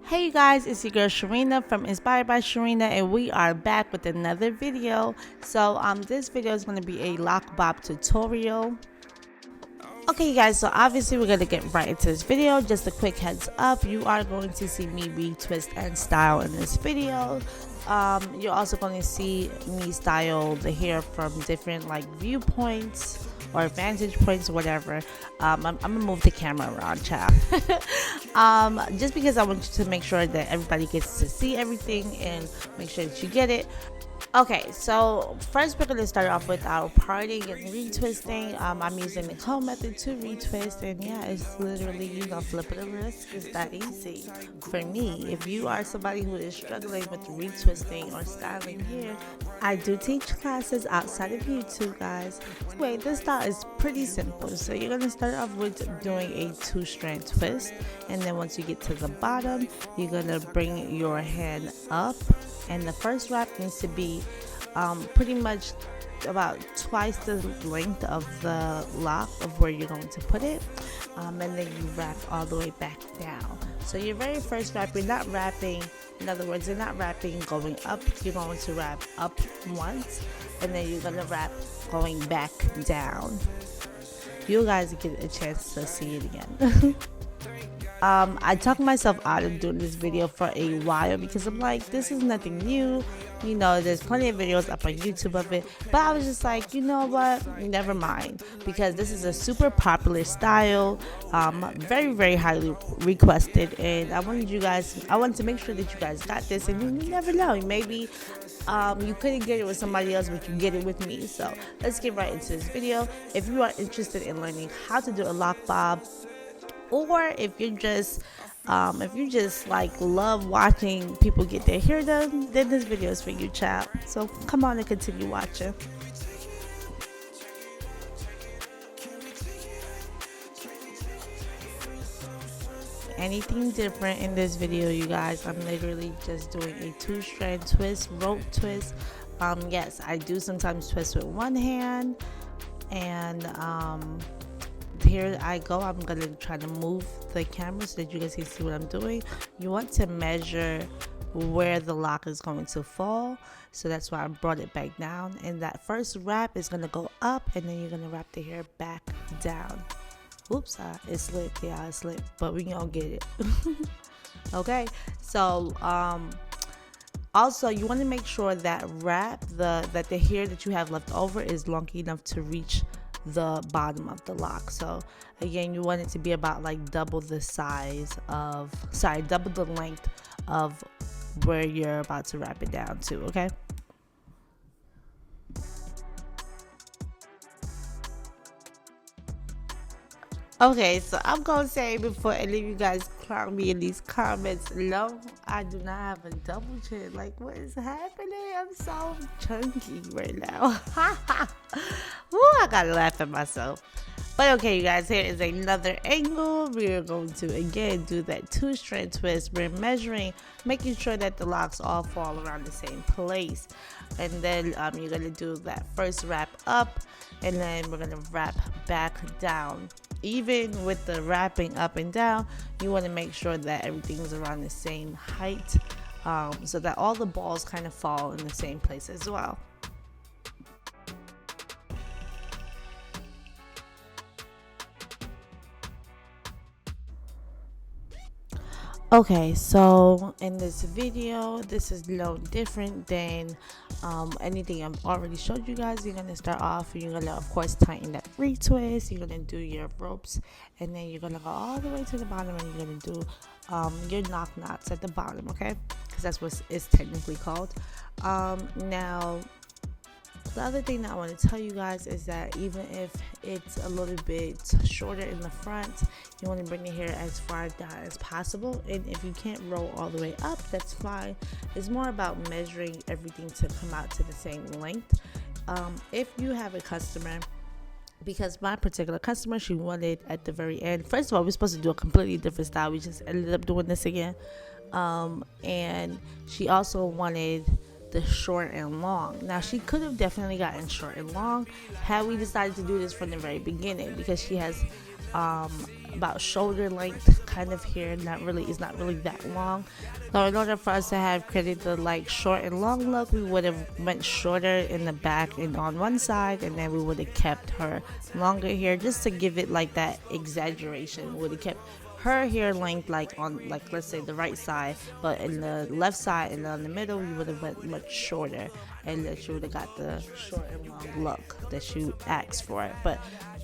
Hey you guys, it's your girl Sharina from Inspired by Sharina, and we are back with another video. So this video is going to be a lock bob tutorial. Okay you guys, so obviously we're going to get right into this video. Just a quick heads up, you are going to see me retwist and style in this video. You're also going to see me style the hair from different viewpoints or vantage points or whatever. I'm gonna move the camera around, child. Just because I want you to make sure that everybody gets to see everything and make sure that you get it. Okay, so first we're going to start off with our parting and retwisting. I'm using the comb method to retwist, and yeah, it's literally, flip of the wrist. It's that easy for me. If you are somebody who is struggling with retwisting or styling hair, I do teach classes outside of YouTube, guys. Wait, this style is pretty simple. So you're going to start off with doing a 2-strand twist, and then once you get to the bottom, you're going to bring your hand up. And the first wrap needs to be pretty much about twice the length of the lock of where you're going to put it, and then you wrap all the way back down. So your very first wrap, you're not wrapping, in other words, you're not wrapping going up, you're going to wrap up once, and then you're going to wrap going back down. You guys get a chance to see it again. I talked myself out of doing this video for a while because I'm like, this is nothing new. There's plenty of videos up on YouTube of it. But I was just like, you know what? Never mind. Because this is a super popular style. Very, very highly requested. And I wanted to make sure that you guys got this. And you never know. Maybe you couldn't get it with somebody else, but you get it with me. So let's get right into this video. If you are interested in learning how to do a lock bob, or if you just love watching people get their hair done, then this video is for you, child. So come on and continue watching. Anything different in this video, you guys? I'm literally just doing a 2-strand twist, rope twist. Yes, I do sometimes twist with one hand, and here I go. I'm gonna try to move the camera so that you guys can see what I'm doing. You want to measure where the lock is going to fall, so that's why I brought it back down. And that first wrap is gonna go up, and then you're gonna wrap the hair back down. Oops, it slipped. Yeah, it slipped, but we gonna get it. Okay, so also you want to make sure that that the hair that you have left over is long enough to reach the bottom of the lock. So again, you want it to be about double the length of where you're about to wrap it down to. Okay, okay, so I'm gonna say, before any of you guys clown me in these comments, no, I do not have a double chin. What is happening? I'm so chunky right now. Woo, I gotta laugh at myself. But okay, you guys, here is another angle. We're going to again do that 2-strand twist. We're measuring, making sure that the locks all fall around the same place, and then you're gonna do that first wrap up, and then we're gonna wrap back down. Even with the wrapping up and down, you want to make sure that everything's around the same height, so that all the balls kind of fall in the same place as well. Okay, so in this video, this is no different than anything I've already showed you guys. You're going to start off, you're going to of course tighten that retwist, you're going to do your ropes, and then you're going to go all the way to the bottom, and you're going to do your knots at the bottom, okay? Because that's what it's technically called. Now, the other thing that I want to tell you guys is that even if it's a little bit shorter in the front, you want to bring the hair as far down as possible. And if you can't roll all the way up, that's fine. It's more about measuring everything to come out to the same length. If you have a customer, because my particular customer, she wanted at the very end, first of all, we're supposed to do a completely different style. We just ended up doing this again. And she also wanted the short and long. Now, she could have definitely gotten short and long had we decided to do this from the very beginning, because she has about shoulder length kind of hair. It's not really that long. So in order for us to have created the like short and long look, we would have went shorter in the back and on one side, and then we would have kept her longer hair just to give it like that exaggeration. Would have kept her hair length like on, like, let's say the right side, but in the left side and on the middle we would have went much shorter, and that you would have got the short and long look that you asked for. But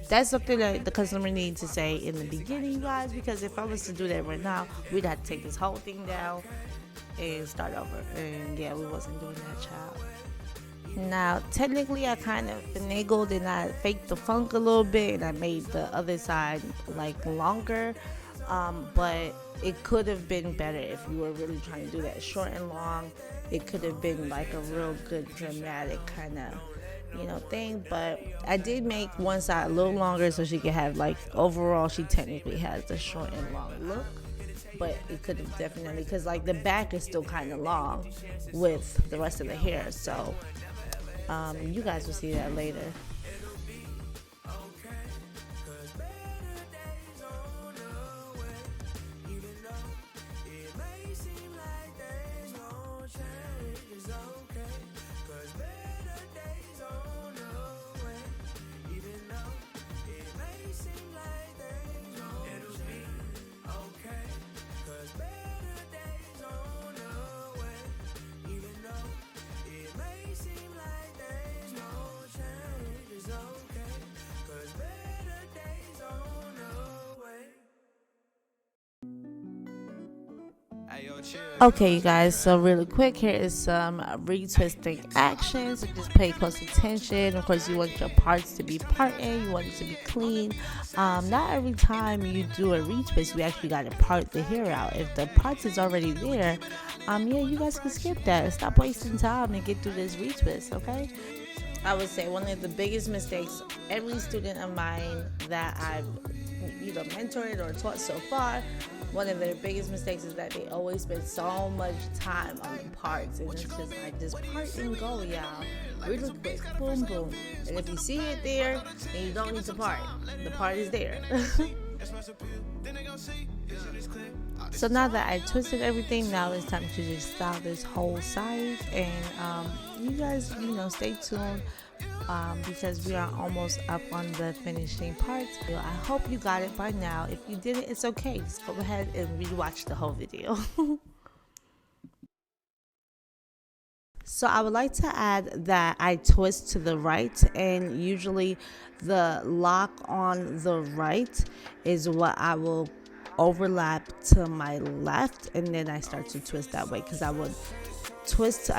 that's something that the customer needs to say in the beginning, guys, because if I was to do that right now, we'd have to take this whole thing down and start over, and yeah, we wasn't doing that, child. Now technically I kind of finagled and I faked the funk a little bit, and I made the other side like longer. But it could have been better if you were really trying to do that short and long. It could have been like a real good dramatic kind of, thing. But I did make one side a little longer so she could have, like, overall she technically has the short and long look. But it could have definitely, because like the back is still kind of long with the rest of the hair. So you guys will see that later. Okay, you guys, so really quick, here is some retwisting actions. So just pay close attention. Of course, you want your parts to be parting, you want it to be clean. Not every time you do a retwist you actually got to part the hair out. If the parts is already there, yeah, you guys can skip that. Stop wasting time and get through this retwist, okay? I would say one of the biggest mistakes every student of mine that I've either mentored or taught so far, one of their biggest mistakes is that they always spend so much time on the parts, and it's just like, just part and go, y'all, really quick, boom boom. And if you see it there, then you don't need to part. The part is there. So now that I twisted everything, now it's time to just style this whole side. And you guys, stay tuned, because we are almost up on the finishing parts. I hope you got it by now. If you didn't, it's okay. Just go ahead and rewatch the whole video. So I would like to add that I twist to the right, and usually the lock on the right is what I will overlap to my left, and then I start to twist that way, because I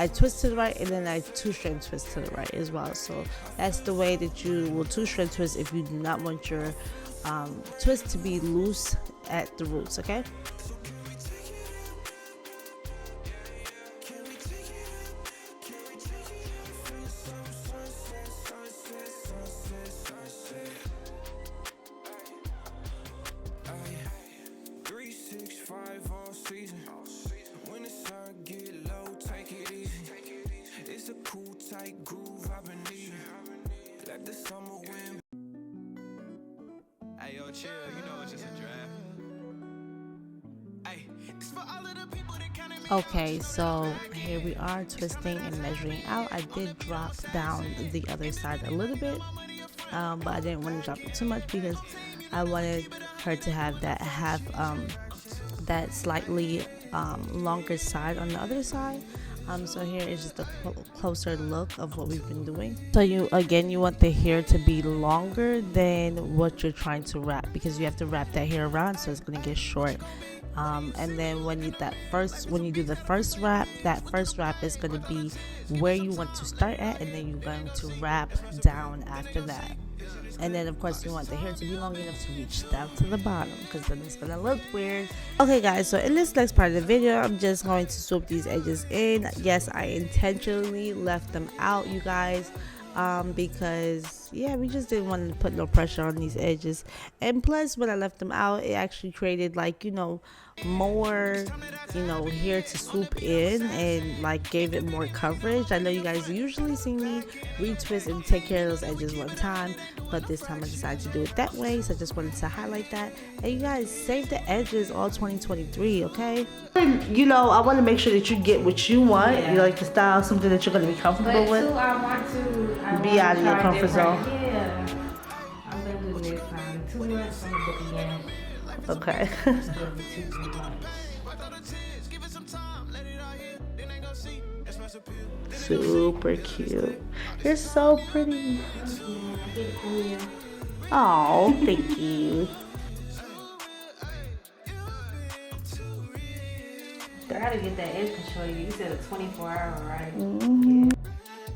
twist to the right, and then I two-strand twist to the right as well. So that's the way that you will two-strand twist if you do not want your twist to be loose at the roots, okay? When the sun get low, take it easy. It's a cool tight groove I've been needing. Let the summer wind. Hey yo, chill, you know it's just a draft. Hey, it's for all of the people that kind of. Okay, so here we are twisting and measuring out. I did drop down the other side a little bit, but I didn't want to drop it too much because I wanted her to have that that slightly longer side on the other side. So here is just a closer look of what we've been doing. So you want the hair to be longer than what you're trying to wrap, because you have to wrap that hair around, so it's going to get short. And then when you do the first wrap, that first wrap is going to be where you want to start at, and then you're going to wrap down after that. And then of course you want the hair to be long enough to reach down to the bottom, because then it's gonna look weird. Okay guys, so in this next part of the video, I'm just going to swoop these edges in. Yes, I intentionally left them out, you guys, because yeah, we just didn't want to put no pressure on these edges. And plus, when I left them out, it actually created like, you know, more, you know, hair to swoop in and like gave it more coverage. I know you guys usually see me retwist and take care of those edges one time, but this time I decided to do it that way. So I just wanted to highlight that. And you guys, save the edges all 2023, okay? You know, I want to make sure that you get what you want. Yeah. You like to style something that you're going to be comfortable But with. too, I want to Be out of your comfort zone. Yeah. I'm gonna do this time. 2 months on the beginning. Okay. It's gonna be 2-3 months. Super cute. You're so pretty. Oh, thank you. I gotta get that edge control. You said a 24-hour, right? Mm-hmm.